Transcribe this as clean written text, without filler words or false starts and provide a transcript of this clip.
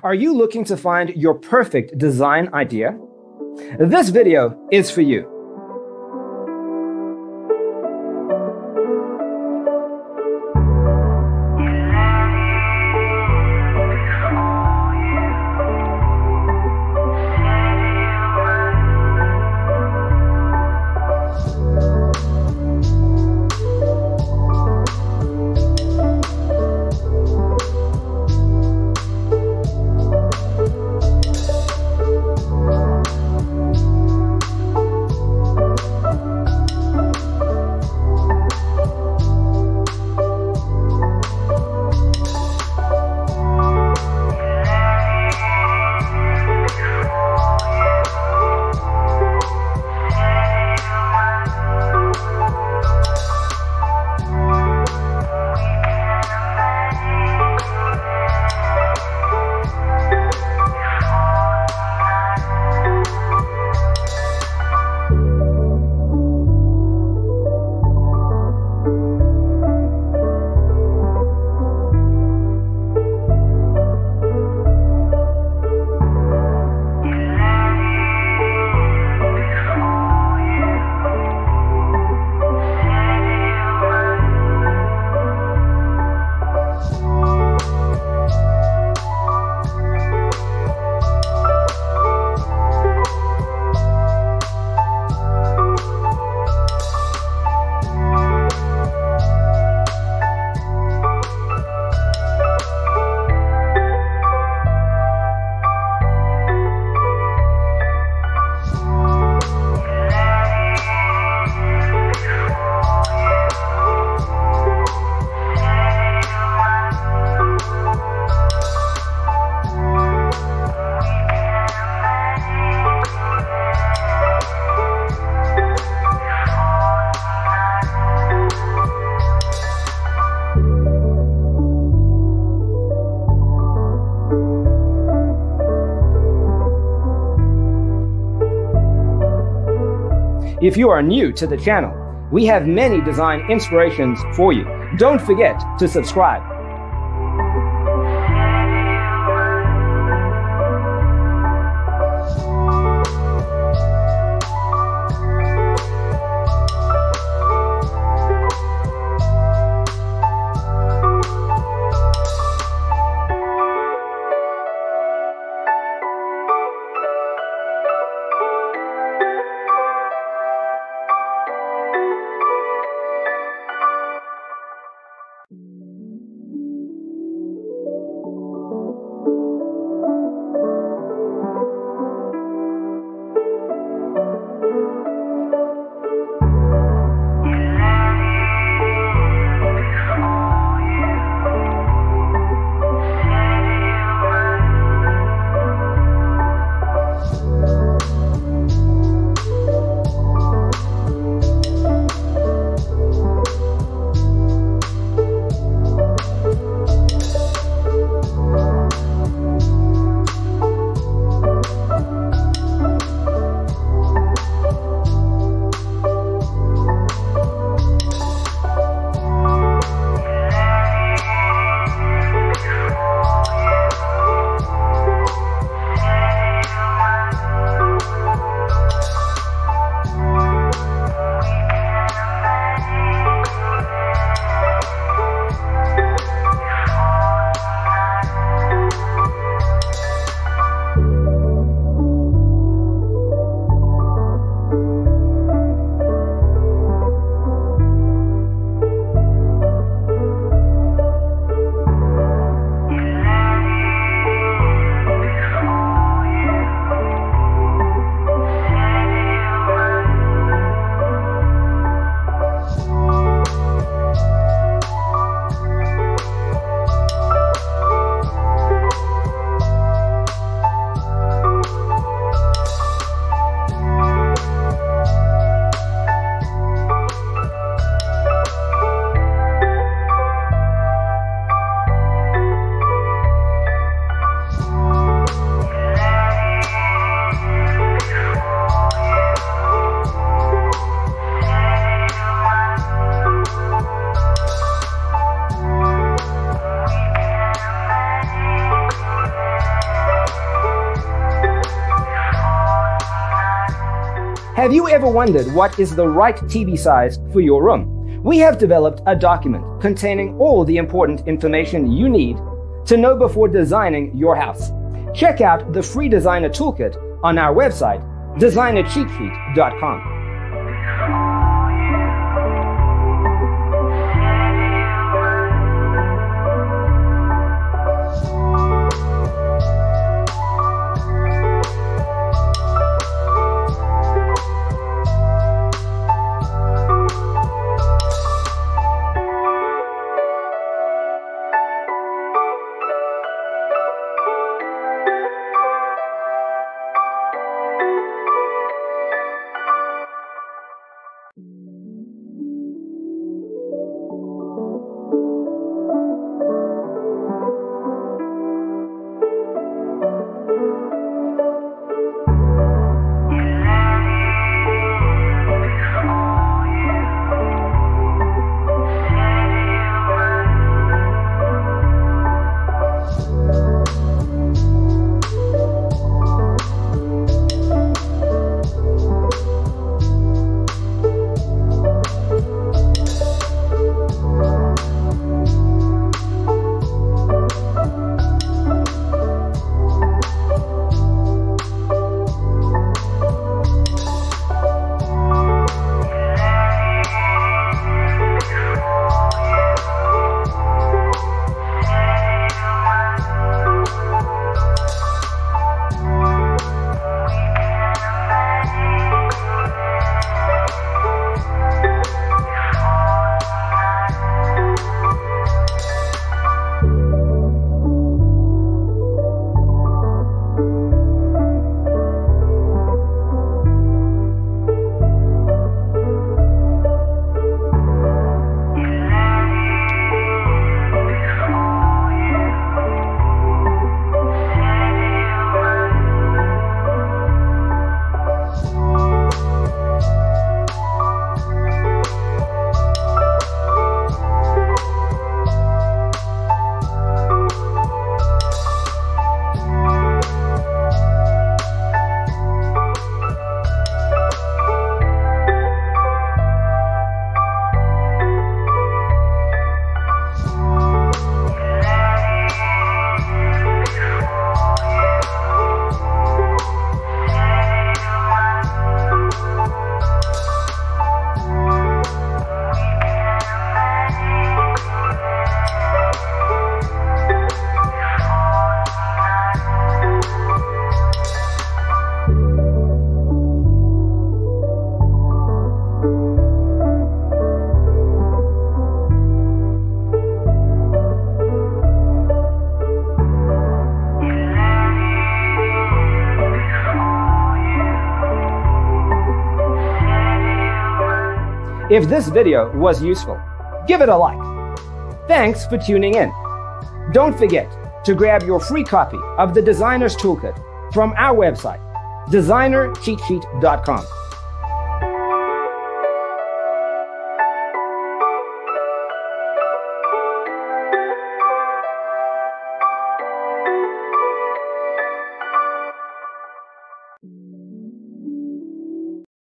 Are you looking to find your perfect design idea? This video is for you. If you are new to the channel, we have many design inspirations for you. Don't forget to subscribe. Have you ever wondered what is the right TV size for your room? We have developed a document containing all the important information you need to know before designing your house. Check out the free designer toolkit on our website, designercheatsheet.com. If this video was useful, give it a like. Thanks for tuning in. Don't forget to grab your free copy of the Designer's Toolkit from our website, designercheatsheet.com.